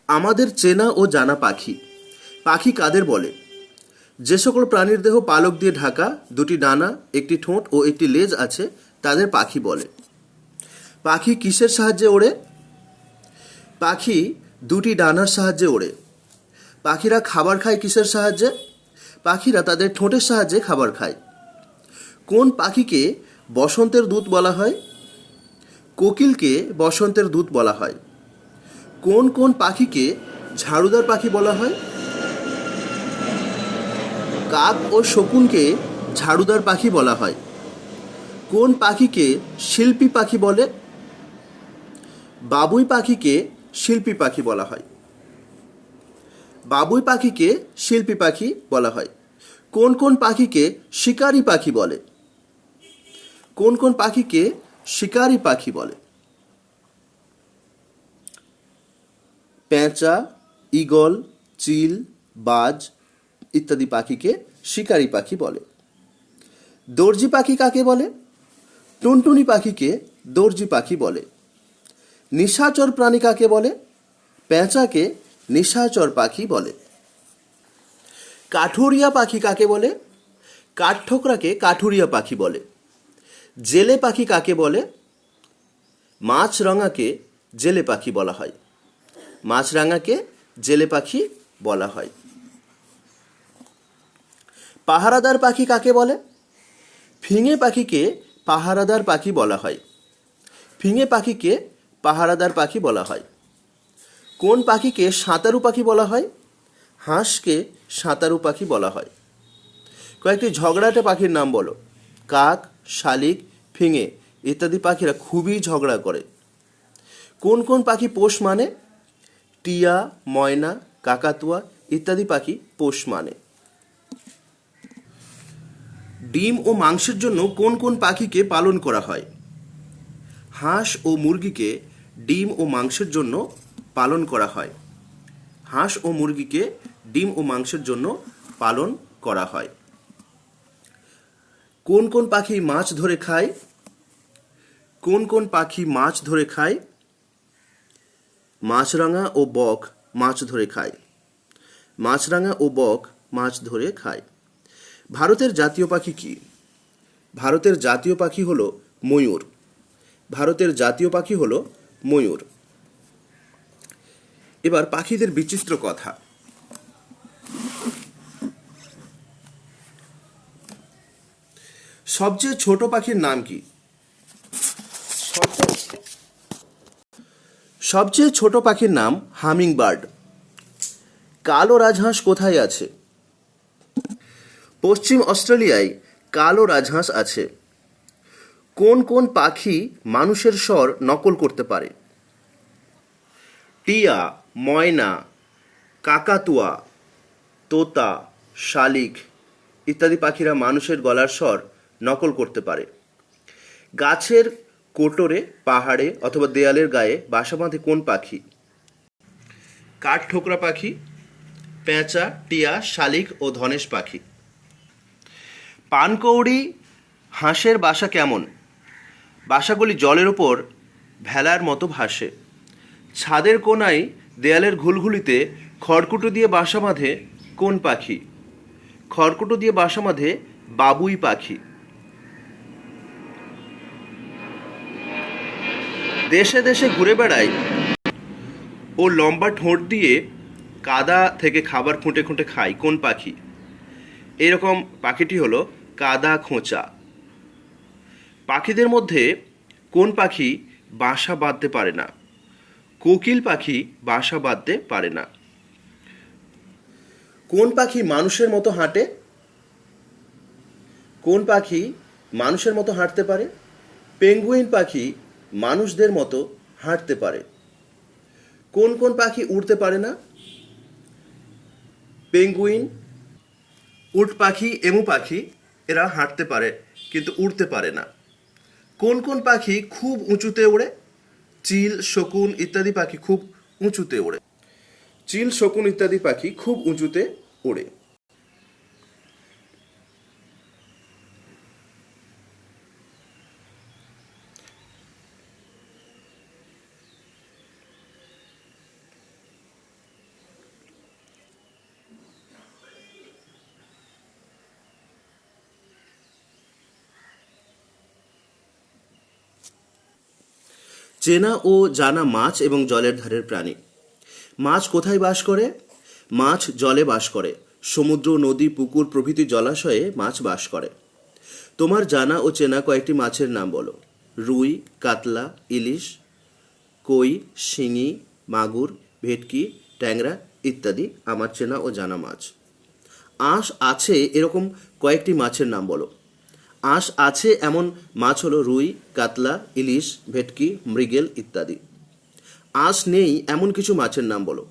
আমাদের চেনা ও জানা পাখি। পাখি কাদের বলে? যে সকল প্রাণীর দেহ পালক দিয়ে ঢাকা, দুটি ডানা, একটি ঠোঁট ও একটি লেজ আছে তাদের পাখি বলে। পাখি কিসের সাহায্যে ওড়ে? পাখি দুটি ডানার সাহায্যে ওড়ে। পাখিরা খাবার খায় কিসের সাহায্যে? পাখিরা তাদের ঠোঁটের সাহায্যে খাবার খায়। কোন পাখিকে বসন্তের দূত বলা হয়? কোকিলকে বসন্তের দূত বলা হয়। কোন কোন পাখিকে ঝাড়ুদার পাখি বলা হয়? কাক ও শকুনকে ঝাড়ুদার পাখি বলা হয়। কোন পাখিকে শিল্পী পাখি বলে? বাবুই পাখিকে শিল্পী পাখি বলা হয়। বাবুই পাখিকে শিল্পী পাখি বলা হয়। কোন কোন পাখিকে শিকারী পাখি বলে? কোন কোন পাখিকে শিকারী পাখি বলে? পেঁচা, ঈগল, চিল, বাজ ইত্যাদি পাখিকে শিকারী পাখি বলে। দর্জি পাখি কাকে বলে? টুনটুনি পাখিকে দর্জি পাখি বলে। নিশাচর প্রাণী কাকে বলে? পেঁচাকে নিশাচর পাখি বলে। কাঠুরিয়া পাখি কাকে বলে? কাঠঠোকরাকে কাঠুরিয়া পাখি বলে। জেলে পাখি কাকে বলে? মাছরাঙাকে জেলে পাখি বলা হয়। মাছরাঙাকে জেলে পাখি বলা হয়। পাহারাদার পাখি কাকে বলে? ফিঙে পাখিকে পাহারাদার পাখি বলা হয়। ফিঙে পাখিকে পাহারাদার পাখি বলা হয়। কোন পাখিকে সাঁতারু পাখি বলা হয়? হাঁসকে সাঁতারু পাখি বলা হয়। কয়েকটি ঝগড়াটে পাখির নাম বলো। কাক, শালিক, ফিঙে ইত্যাদি পাখিরা খুবই ঝগড়া করে। কোন কোন পাখি পোষ মানে? টিয়া, ময়না, কাকাতুয়া ইত্যাদি পাখি পোষ মানে। ডিম ও মাংসের জন্য কোন কোন পাখিকে পালন করা হয়? হাঁস ও মুরগিকে ডিম ও মাংসের জন্য পালন করা হয়। হাঁস ও মুরগিকে ডিম ও মাংসের জন্য পালন করা হয়। কোন কোন পাখি মাছ ধরে খায়? কোন কোন পাখি মাছ ধরে খায়? মাছরাঙা ও বক মাছ ধরে খায়। মাছরাঙা ও বক মাছ ধরে খায়। ভারতের জাতীয় পাখি কি? ভারতের জাতীয় পাখি হলো ময়ূর। ভারতের জাতীয় পাখি হলো ময়ূর। এবার পাখিদের বিচিত্র কথা। সবচেয়ে ছোট পাখির নাম কি? সবচেয়ে ছোট পাখির নাম হামিং বার্ড। কালো রাজহাঁস কোথায় আছে? পশ্চিম অস্ট্রেলিয়ায় কালো রাজহাঁস আছে। কোন কোন পাখি মানুষের স্বর নকল করতে পারে? টিয়া, ময়না, কাকাতুয়া, তোতা, শালিক ইত্যাদি পাখিরা মানুষের গলার স্বর নকল করতে পারে। গাছের কোটরে, পাহাড়ে অথবা দেয়ালের গায়ে বাসা বাঁধে কোন পাখি? কাঠঠোকরা পাখি, পেঁচা, টিয়া, শালিক ও ধনেশ পাখি। পানকৌড়ি হাঁসের বাসা কেমন? বাসাগুলি জলের ওপর ভেলার মতো ভাসে। ছাদের কোনায় দেয়ালের ঘুলঘুলিতে খড়কুটো দিয়ে বাসা বাঁধে কোন পাখি? খড়কুটো দিয়ে বাসা বাঁধে বাবুই পাখি। দেশে দেশে ঘুরে বেড়ায় ও লম্বা ঠোঁট দিয়ে কাদা থেকে খাবার খুঁটে খুঁটে খায় কোন পাখি? এরকম পাখিটি হলো কাদা খোঁচা। পাখিদের মধ্যে কোন পাখি বাসা বাঁধতে পারে না? কোকিল পাখি বাসা বাঁধতে পারে না। কোন পাখি মানুষের মতো হাঁটে? কোন পাখি মানুষের মতো হাঁটতে পারে? পেঙ্গুইন পাখি মানুষদের মতো হাঁটতে পারে। কোন কোন পাখি উড়তে পারে না? পেঙ্গুইন, উট পাখি, এমু পাখি এরা হাঁটতে পারে কিন্তু উড়তে পারে না। কোন কোন পাখি খুব উঁচুতে ওড়ে? চিল, শকুন ইত্যাদি পাখি খুব উঁচুতে ওড়ে। চিল, শকুন ইত্যাদি পাখি খুব উঁচুতে ওড়ে। চেনা ও জানা মাছ এবং জলের ধারের প্রাণী। মাছ কোথায় বাস করে? মাছ জলে বাস করে। সমুদ্র, নদী, পুকুর প্রভৃতি জলাশয়ে মাছ বাস করে। তোমার জানা ও চেনা কয়েকটি মাছের নাম বলো। রুই, কাতলা, ইলিশ, কই, শিঙি, মাগুর, ভেটকি, ট্যাংরা ইত্যাদি আমার চেনা ও জানা মাছ। আঁশ আছে এরকম কয়েকটি মাছের নাম বলো। আঁশ আছে এমন মাছ হলো রুই, কাতলা, ইলিশ, ভেটকি, মৃগেল ইত্যাদি। আঁশ নেই এমন কিছু মাছের নাম বলো।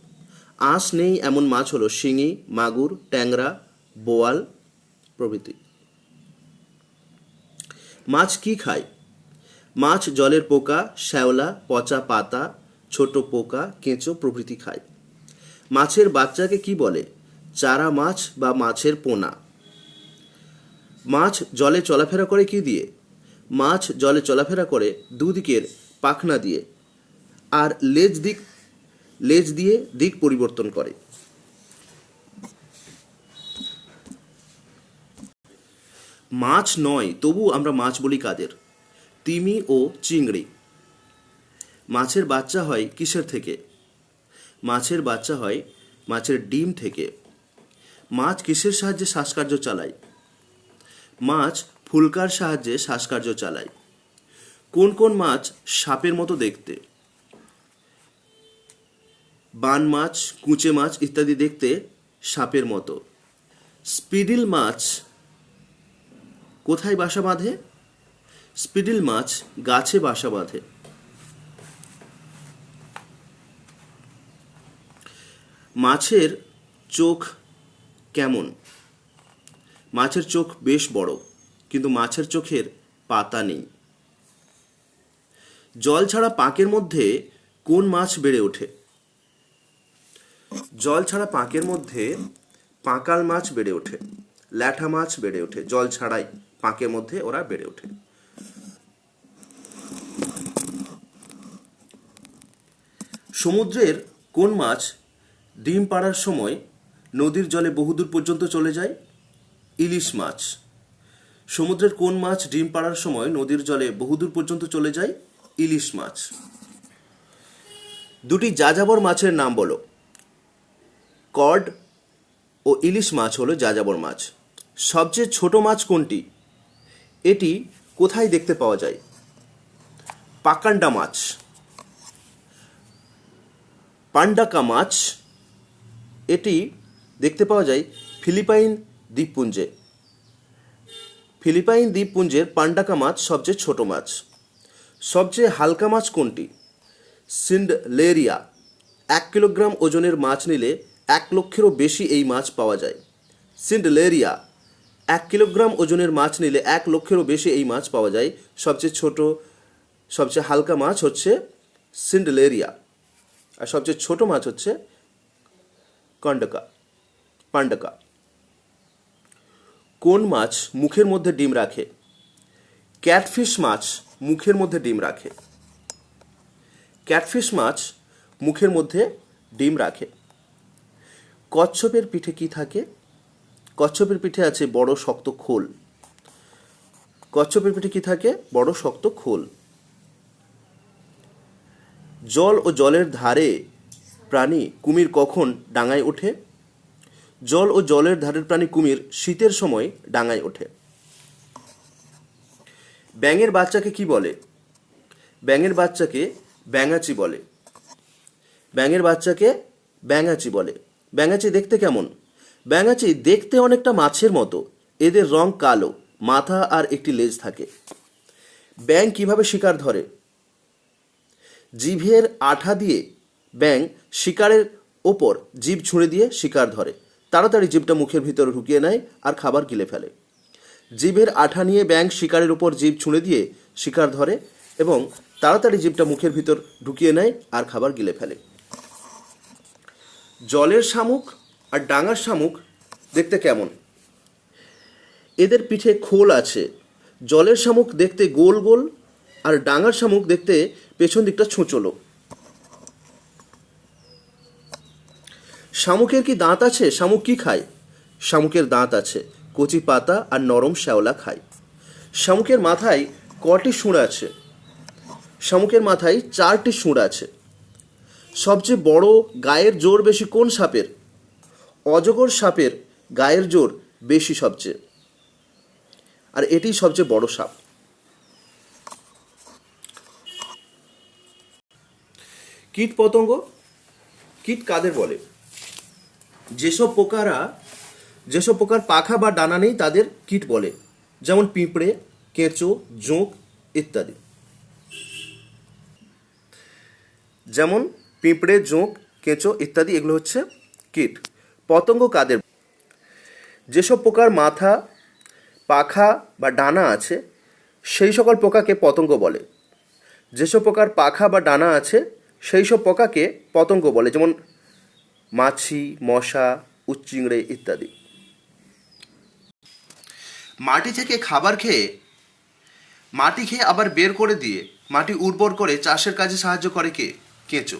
আঁশ নেই এমন মাছ হলো শিঙি, মাগুর, ট্যাংরা, বোয়াল প্রভৃতি। মাছ কি খায়? মাছ জলের পোকা, শ্যাওলা, পচা পাতা, ছোট পোকা, কেঁচো প্রভৃতি খায়। মাছের বাচ্চাকে কি বলে? চারা মাছ বা মাছের পোনা। মাছ জলে চলাফেরা করে কি দিয়ে? মাছ জলে চলাফেরা করে দুদিকের পাখনা দিয়ে, আর লেজ দিয়ে দিক পরিবর্তন করে। মাছ নয় তবু আমরা মাছ বলি কাদের? তিমি ও চিংড়ি। মাছের বাচ্চা হয় কিসের থেকে? মাছের বাচ্চা হয় মাছের ডিম থেকে। মাছ কিসের সাহায্যে শ্বাসকার্য চালায়? মাছ ফুলকার সাহায্যে শ্বাসকার্য চালায়। কোন কোন মাছ সাপের মতো দেখতে? বান মাছ, কুঁচে মাছ ইত্যাদি দেখতে সাপের মতো। স্পিডিল মাছ কোথায় বাসা বাঁধে? স্পিডিল মাছ গাছে বাসা বাঁধে। মাছের চোখ কেমন? মাছের চোখ বেশ বড়, কিন্তু মাছের চোখের পাতা নেই। জল ছাড়া পাঁকের মধ্যে কোন মাছ বেড়ে ওঠে? জল ছাড়া পাঁকের মধ্যে পাঁকাল মাছ বেড়ে ওঠে, ল্যাঠা মাছ বেড়ে ওঠে। জল ছাড়াই পাঁকের মধ্যে ওরা বেড়ে ওঠে। সমুদ্রের কোন মাছ ডিম পাড়ার সময় নদীর জলে বহুদূর পর্যন্ত চলে যায়? ইলিশ মাছ। সমুদ্রের কোন মাছ ডিম পাড়ার সময় নদীর জলে বহুদূর পর্যন্ত চলে যায়? ইলিশ মাছ। দুটি যাযাবর মাছের নাম বলো। কড ও ইলিশ মাছ হলো যাযাবর মাছ। সবচেয়ে ছোট মাছ কোনটি? এটি কোথায় দেখতে পাওয়া যায়? পাকান্ডা মাছ। পান্ডাকা মাছ, এটি দেখতে পাওয়া যায় ফিলিপাইন দ্বীপপুঞ্জে। ফিলিপাইন দ্বীপপুঞ্জের পান্ডাকা মাছ সবচেয়ে ছোট মাছ। সবচেয়ে হালকা মাছ কোনটি? সিন্ডলেরিয়া। 1 কিলোগ্রাম ওজনের মাছ নিলে 1 লক্ষেরও বেশি এই মাছ পাওয়া যায়। সিন্ডলেরিয়া। 1 কিলোগ্রাম ওজনের মাছ নিলে 1 লক্ষেরও বেশি এই মাছ পাওয়া যায়। সবচেয়ে ছোট, সবচেয়ে হালকা মাছ হচ্ছে সিন্ডলেরিয়া, আর সবচেয়ে ছোট মাছ হচ্ছে পান্ডাকা। কোন মাছ মুখের মধ্যে ডিম রাখে? ক্যাটফিশ মাছ মুখের মধ্যে ডিম রাখে। ক্যাটফিশ মাছ মুখের মধ্যে ডিম রাখে। কচ্ছপের পিঠে কি থাকে? কচ্ছপের পিঠে আছে বড় শক্ত খোল। কচ্ছপের পিঠে কি থাকে? বড় শক্ত খোল। জল ও জলের ধারে প্রাণী কুমির কখন ডাঙায় ওঠে? জল ও জলের ধারের প্রাণী কুমির শীতের সময় ডাঙায় ওঠে। ব্যাঙের বাচ্চাকে কি বলে? ব্যাঙের বাচ্চাকে ব্যাঙাচি বলে। ব্যাঙের বাচ্চাকে ব্যাঙাচি বলে। ব্যাঙাচি দেখতে কেমন? ব্যাঙাচি দেখতে অনেকটা মাছের মতো। এদের রং কালো, মাথা আর একটি লেজ থাকে। ব্যাঙ কিভাবে শিকার ধরে? জিভের আঠা দিয়ে ব্যাঙ শিকারের ওপর জিভ ছুঁড়ে দিয়ে শিকার ধরে। তাড়াতাড়ি জিভটা মুখের ভিতরে ঢুকিয়ে নেয় আর খাবার গিলে ফেলে। জিভের আঠা নিয়ে ব্যাঙ শিকারের ওপর জিভ ছুঁড়ে দিয়ে শিকার ধরে এবং তাড়াতাড়ি জিভটা মুখের ভিতর ঢুকিয়ে নেয় আর খাবার গিলে ফেলে। জলের শামুক আর ডাঙার শামুক দেখতে কেমন? এদের পিঠে খোল আছে। জলের শামুক দেখতে গোল গোল, আর ডাঙার শামুক দেখতে পেছন দিকটা ছোঁচলো। শামুকের কি দাঁত আছে? শামুক কি খায়? শামুকের দাঁত আছে, কচি পাতা আর নরম শ্যাওলা খায়। শামুকের মাথায় কটি শুঁড় আছে? শামুকের মাথায় 4টি শুঁড় আছে। সবচেয়ে বড় গায়ের জোর বেশি কোন সাপের? অজগর সাপের গায়ের জোর বেশি সবচেয়ে, আর এটি সবচেয়ে বড় সাপ। কীট পতঙ্গ। কীট কাদের বলে? যেসব পোকার পাখা বা ডানা নেই তাদের কীট বলে, যেমন পিঁপড়ে, কেঁচো, জোঁক ইত্যাদি। যেমন পিঁপড়ে, জোঁক, কেঁচো ইত্যাদি, এগুলো হচ্ছে কীট। পতঙ্গ কাদের? যেসব পোকার মাথা, পাখা বা ডানা আছে সেই সকল পোকাকে পতঙ্গ বলে। যেসব পোকার পাখা বা ডানা আছে সেই সব পোকাকে পতঙ্গ বলে, যেমন মাছি, মশা, উচ্চিংড়ে ইত্যাদি। মাটি থেকে খাবার খেয়ে মাটি খেয়ে আবার বের করে দিয়ে মাটি উর্বর করে চাষের কাজে সাহায্য করে কে? কেঁচো।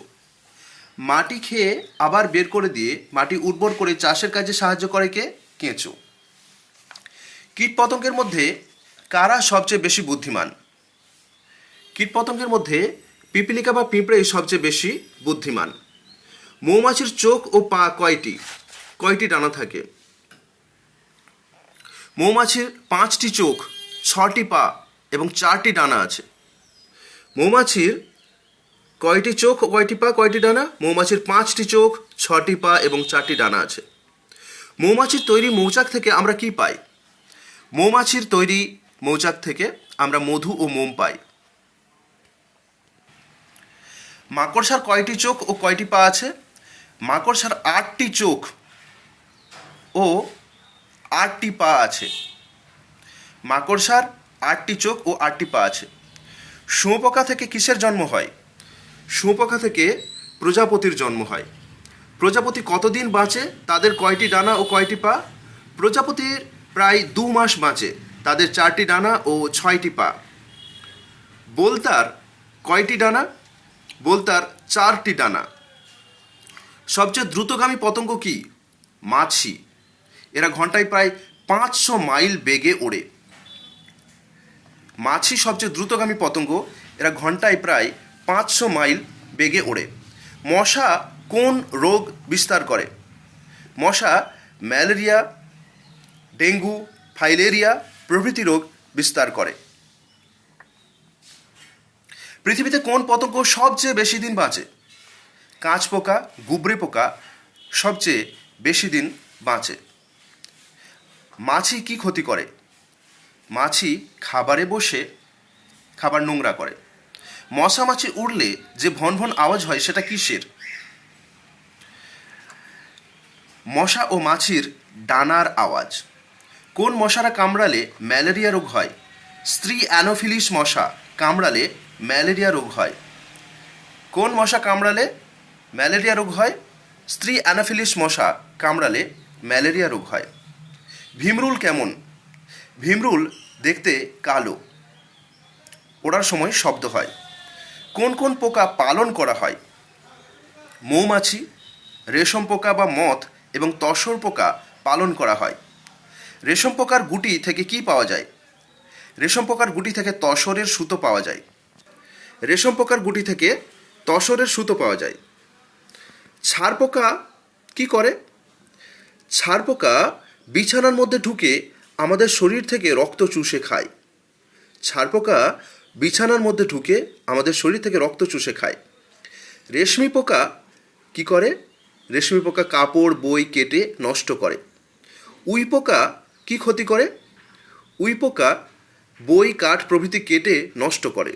মাটি খেয়ে আবার বের করে দিয়ে মাটি উর্বর করে চাষের কাজে সাহায্য করে কে? কেঁচো। কীটপতঙ্গের মধ্যে কারা সবচেয়ে বেশি বুদ্ধিমান? কীটপতঙ্গের মধ্যে পিপীলিকা বা পিঁপড়েই সবচেয়ে বেশি বুদ্ধিমান। মৌমাছির চোখ ও পা কয়টি? কয়টি ডানা থাকে? মৌমাছির 5টি চোখ, 6টি পা এবং 4টি ডানা আছে। মৌমাছির কয়টি চোখ, কয়টি পা, কয়টি ডানা? মৌমাছির 5টি চোখ, 6টি পা এবং 4টি ডানা আছে। মৌমাছির তৈরি মৌচাক থেকে আমরা কি পাই? মৌমাছির তৈরি মৌচাক থেকে আমরা মধু ও মোম পাই। মাকড়সার কয়টি চোখ ও কয়টি পা আছে? মাকড়সার 8টি চোখ ও 8টি পা আছে। মাকড়সার 8টি চোখ ও 8টি পা আছে। শুঁয়োপোকা থেকে কিসের জন্ম হয়? শুঁয়োপোকা থেকে প্রজাপতির জন্ম হয়। প্রজাপতি কতদিন বাঁচে? তাদের কয়টি ডানা ও কয়টি পা? প্রজাপতির প্রায় 2 মাস বাঁচে, তাদের 4টি ডানা ও 6টি পা। বোলতার কয়টি ডানা? বোলতার 4টি ডানা। সবচেয়ে দ্রুতগামী পতঙ্গ কি? মাছি। এরা ঘন্টায় প্রায় 500 মাইল বেগে ওড়ে। মাছি সবচেয়ে দ্রুতগামী পতঙ্গ, এরা ঘন্টায় প্রায় 500 মাইল বেগে ওড়ে। মশা কোন রোগ বিস্তার করে? মশা ম্যালেরিয়া, ডেঙ্গু, ফাইলেরিয়া প্রভৃতি রোগ বিস্তার করে। পৃথিবীতে কোন পতঙ্গ সবচেয়ে বেশি দিন বাঁচে? কাঁচপোকা, গুবরে পোকা সবচেয়ে বেশি দিন বাঁচে। মাছি কি ক্ষতি করে? মাছি খাবারে বসে খাবার নোংরা করে। মশা মাছি উড়লে যে ভন ভন আওয়াজ হয় সেটা কিসের? মশা ও মাছির ডানার আওয়াজ। কোন মশারা কামড়ালে ম্যালেরিয়া রোগ হয়? স্ত্রী অ্যানোফিলিস মশা কামড়ালে ম্যালেরিয়া রোগ হয়। কোন মশা কামড়ালে ম্যালেরিয়া রোগ হয়? স্ত্রী অ্যানোফিলিস মশা কামড়ালে ম্যালেরিয়া রোগ হয়। ভীমরুল কেমন? ভীমরুল দেখতে কালো, ওড়ার সময় শব্দ হয়। কোন কোন পোকা পালন করা হয়? মৌমাছি, রেশম পোকা বা মথ এবং তসর পোকা পালন করা হয়। রেশম পোকার গুটি থেকে কি পাওয়া যায়? রেশম পোকার গুটি থেকে তসরের সুতো পাওয়া যায়। রেশম পোকার গুটি থেকে তসরের সুতো পাওয়া যায়। ছার পোকা কি করে? ছার পোকা বিছানার মধ্যে ঢুকে আমাদের শরীর থেকে রক্ত চুষে খায়। ছার পোকা বিছানার মধ্যে ঢুকে আমাদের শরীর থেকে রক্ত চুষে খায়। রেশমি পোকা কি করে? রেশমি পোকা কাপড়, বই কেটে নষ্ট করে। উই পোকা কি ক্ষতি করে? উই পোকা বই, কাঠ প্রভৃতি কেটে নষ্ট করে।